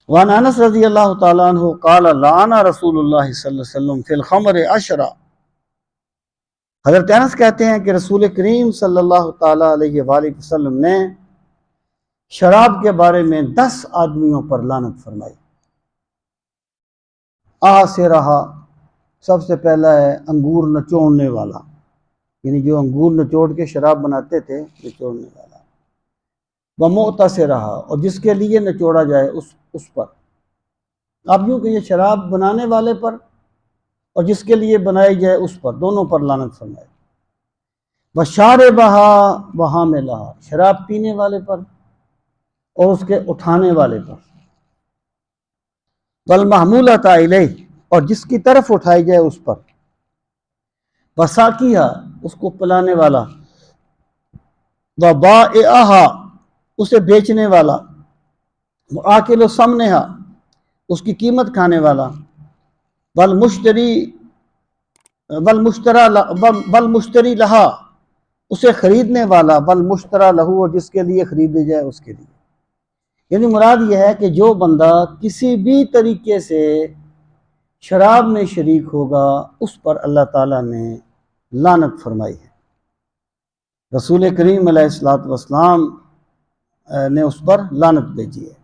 وعن انس رضی اللہ تعالیٰ عنہ قال لعن رسول اللہ صلی اللہ علیہ وسلم فی الخمر عشرہ، حضرت انس کہتے ہیں کہ رسول کریم صلی اللہ تعالیٰ علیہ وآلہ وسلم نے شراب کے بارے میں 10 آدمیوں پر لعنت فرمائی۔ سے رہا، سب سے پہلا ہے انگور نچوڑنے والا، یعنی جو انگور نچوڑ کے شراب بناتے تھے، نچوڑنے والا۔ ومعتا سے رہا، اور جس کے لیے نچوڑا جائے اس پر۔ اب یوں کہ یہ شراب بنانے والے پر اور جس کے لیے بنائی جائے اس پر، دونوں پر لعنت فرمائی۔ وشاربہا وحاملہا، شراب پینے والے پر اور اس کے اٹھانے والے پر۔ والمحمولۃ الیہ، اور جس کی طرف اٹھائی جائے اس پر۔ وساقیہا، اس کو پلانے والا۔ وبائعہا، اسے بیچنے والا۔ وآکل ثمنہا، اس کی قیمت کھانے والا۔ والمشتری لہا، اسے خریدنے والا۔ والمشتری لہو، اور جس کے لیے خریدے جائے اس کے لیے۔ یعنی مراد یہ ہے کہ جو بندہ کسی بھی طریقے سے شراب میں شریک ہوگا اس پر اللہ تعالیٰ نے لعنت فرمائی ہے۔ رسول کریم علیہ الصلوۃ والسلام نے اس پر لعنت بھیجی ہے۔